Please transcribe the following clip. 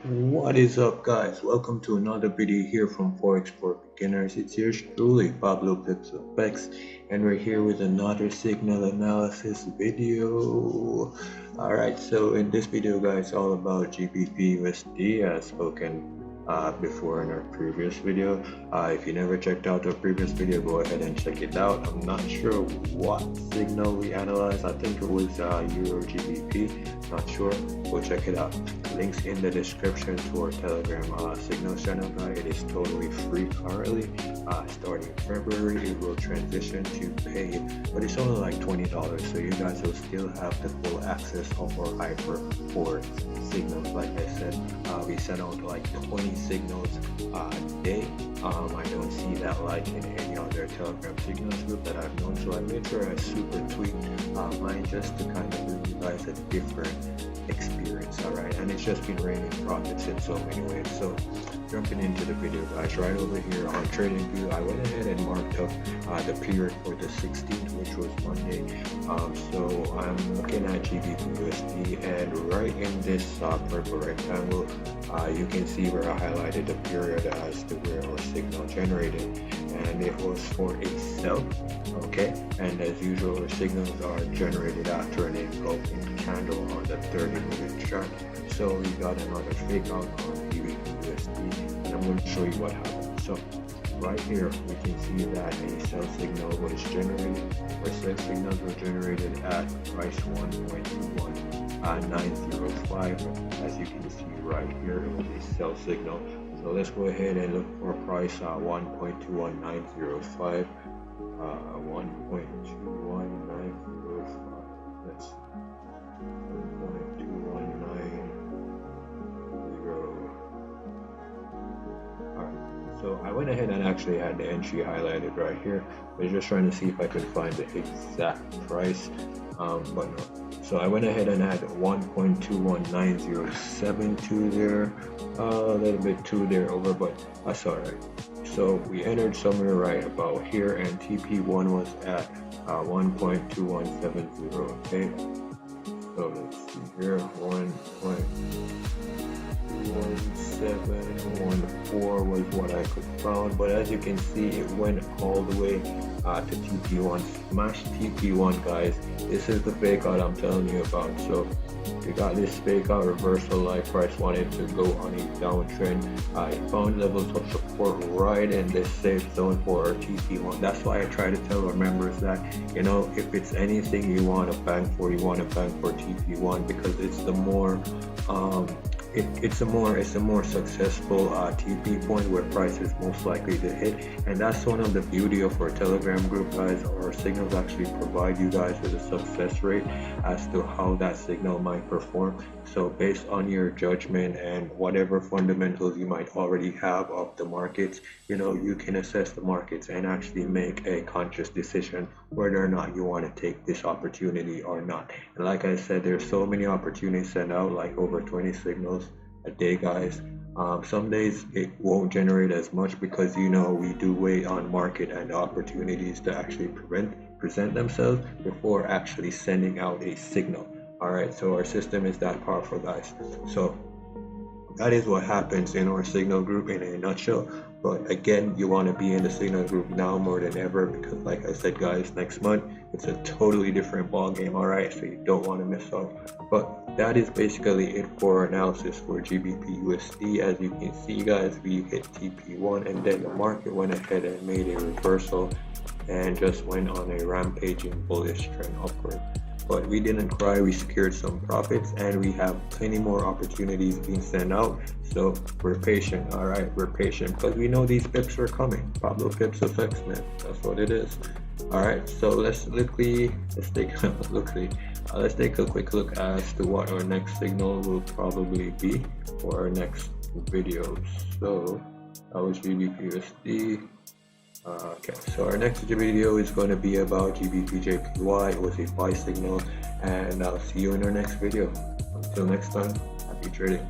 What is up, guys? Welcome to another video here from Forex for Beginners. It's yours truly, Pablo Pips, and we're here with another signal analysis video. Alright, so in this video, guys, all about GBPUSD as spoken before in our previous video. If you never checked out our previous video, go ahead and check it out. I'm not sure what signal we analyzed. I think it was Euro GBP, not sure. Go check it out. Links in the description to our Telegram signals channel, guys. It is totally free currently. Starting February, it will transition to paid, but it's only like $20, so you guys will still have the full access of our hyper four signals. Like I said, we send out like 20 signals a day. I don't see that like in any other Telegram signals group that I've known, so I made sure I super tweaked mine just to kind of give you guys a different experience. Alright, and it's just been raining profits in so many ways. So jumping into the video, guys, right over here on TradingView, I went ahead and marked up the period for the 16th, which was Monday. So I'm looking at GBPUSD, and right in this purple rectangle, you can see where I highlighted the period as to where our signal generated, and it was for a sell. Okay, and as usual, our signals are generated after an engulfing candle on the 30-minute chart. So we got another fake out on GBPUSD, and I'm going to show you what happened. So right here we can see that a sell signal was generated. Our sell signals were generated at price 1.21905. As you can see right here, it was a sell signal. So let's go ahead and look for price 1.21905. 1.21905. Let's see. 1.219. Alright, so I went ahead and actually had the entry highlighted right here. I was just trying to see if I could find the exact price, but no. So I went ahead and had 1.219072 there, a little bit too there over, but that's alright. So we entered somewhere right about here, and TP1 was at 1.2170. Okay, so let's see here, 1.1714 was what I could found, but as you can see, it went all the way to TP1. Smash TP1, guys. This is the fake out I'm telling you about. So we got this fake out reversal, like price wanted to go on a downtrend. I found levels of support right in this safe zone for our TP1. That's why I try to tell our members that, you know, if it's anything you want to bank for, you want to bank for TP1, because it's the more it's a more successful TP point where price is most likely to hit. And that's one of the beauty of our Telegram group, guys. Our signals actually provide you guys with a success rate as to how that signal might perform. So based on your judgment and whatever fundamentals you might already have of the markets, you know, you can assess the markets and actually make a conscious decision whether or not you want to take this opportunity or not. And like I said, there's so many opportunities sent out, like over 20 signals a day, guys. Some days it won't generate as much because, you know, we do wait on market and opportunities to actually present themselves before actually sending out a signal. All right, so our system is that powerful, guys. So that is what happens in our signal group in a nutshell. But again, you want to be in the signal group now more than ever, because like I said, guys, next month it's a totally different ball game. All right, so you don't want to miss out. But that is basically it for our analysis for GBPUSD. As you can see, guys, we hit TP1, and then the market went ahead and made a reversal and just went on a rampaging bullish trend upward. But we didn't cry, we secured some profits, and we have plenty more opportunities being sent out. So we're patient. All right, we're patient because we know these pips are coming. Pablo Pips effects, man. That's what it is. All right, so let's take a quick look as to what our next signal will probably be for our next video. So that was GBPUSD. Okay, so our next video is going to be about GBPJPY. It was a buy signal, and I'll see you in our next video. Until next time, happy trading.